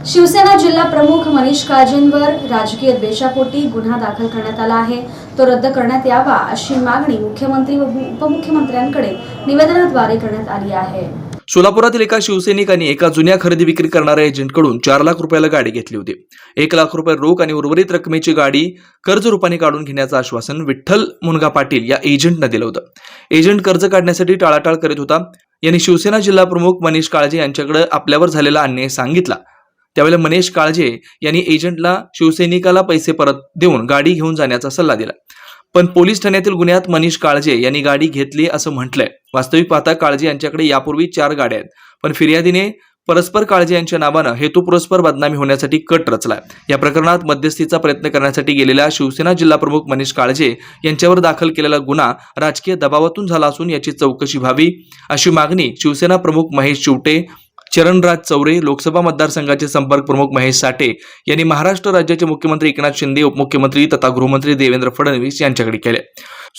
शिवसेना जिल्हा प्रमुख मनीष काळजेंवर राजकीय द्वेषापोटी गुन्हा दाखल करण्यात आला आहे। तो रद्द करण्यात यावा अशी मागणी मुख्यमंत्री व उपमुख्यमंत्र्यांकडे निवेदनाद्वारे करण्यात आली आहे। सोलापुरातील एका शिवसैनिकांनी एका जुन्या खरेदी विक्री करणाऱ्या एजंटकडून 4 लाख रुपयाला गाडी घेतली होती। 1 लाख रुपये रोख आणि उर्वरित रकमेची गाडी कर्ज रूपाने काढून घेण्याचं आश्वासन विठ्ठल मुनगा पाटील या एजंटनं दिलं होतं। एजंट कर्ज काढण्यासाठी टाळाटाळ करीत होता। यांनी शिवसेना जिल्हा प्रमुख मनीष काळजे यांच्याकडे आपल्यावर झालेला अन्याय सांगितला। त्यावेळेला मनीष काळजे यांनी एजंटला शिवसैनिकाला पैसे परत देऊन गाडी घेऊन जाण्याचा सल्ला दिला। पण पोलीस ठाण्यातील गुन्ह्यात मनीष काळजे यांनी गाडी घेतली असं म्हटलंय। वास्तविक पाहता काळजे यांच्याकडे यापूर्वी 4 गाड्या आहेत, पण फिर्यादीने परस्पर काळजे यांच्या नावानं हेतुपुरस्पर बदनामी होण्यासाठी कट रचलाय। या प्रकरणात मध्यस्थीचा प्रयत्न करण्यासाठी गेलेल्या शिवसेना जिल्हा प्रमुख मनीष काळजे यांच्यावर दाखल केलेला गुन्हा राजकीय दबावातून झाला असून याची चौकशी व्हावी अशी मागणी शिवसेना प्रमुख महेश चिवटे, चरणराज चौरे, लोकसभा मतदारसंघाचे संपर्क प्रमुख महेश साठे यांनी महाराष्ट्र राज्याचे मुख्यमंत्री एकनाथ शिंदे, उपमुख्यमंत्री तथा गृहमंत्री देवेंद्र फडणवीस यांच्याकडे केले।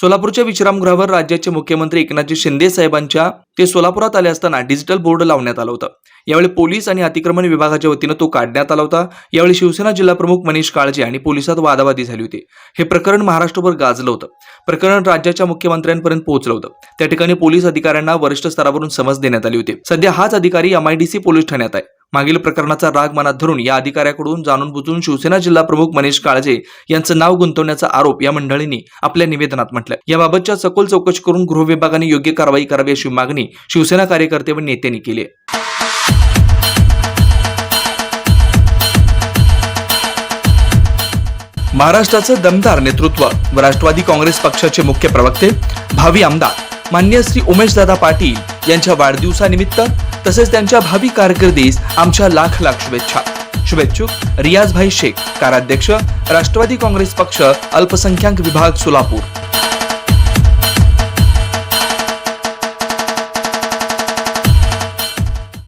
सोलापूरच्या विश्रामगृहावर राज्याचे मुख्यमंत्री एकनाथ शिंदे साहेबांच्या ते सोलापुरात आले असताना डिजिटल बोर्ड लावण्यात आलं होतं। यावेळी पोलीस आणि अतिक्रमण विभागाच्या वतीनं तो काढण्यात आला होता। यावेळी शिवसेना जिल्हा प्रमुख मनीष काळजे आणि पोलिसात वादावादी झाली होती। हे प्रकरण महाराष्ट्रभर गाजलं होतं। प्रकरण राज्याच्या मुख्यमंत्र्यांपर्यंत पोहोचलं होतं। त्या ठिकाणी पोलीस अधिकाऱ्यांना वरिष्ठ स्तरावरून समज देण्यात आली होती। सध्या हाच अधिकारी MIDC पोलीस ठाण्यात आहे। मागील प्रकरणाचा राग मनात धरून या अधिकाऱ्याकडून जाणून बुजून शिवसेना जिल्हा प्रमुख मनीष काळजे यांचं नाव गुंतवण्याचा आरोप या मंडळींनी आपल्या निवेदनात म्हटलंय। याबाबतच्या सखोल चौकशी करून गृह विभागाने योग्य कारवाई करावी अशी मागणी शिवसेना कार्यकर्ते व नेत्यांनी केली आहे। महाराष्ट्राचं दमदार नेतृत्व व राष्ट्रवादी काँग्रेस पक्षाचे मुख्य प्रवक्ते भावी आमदार माननीय श्री उमेशदादा पाटील यांच्या वाढदिवसानिमित्त तसेच त्यांच्या भावी कारकिर्दीस आमच्या लाख लाख शुभेच्छा। शुभेच्छुक रियाजभाई शेख, कार्याध्यक्ष राष्ट्रवादी काँग्रेस पक्ष अल्पसंख्याक विभाग सोलापूर।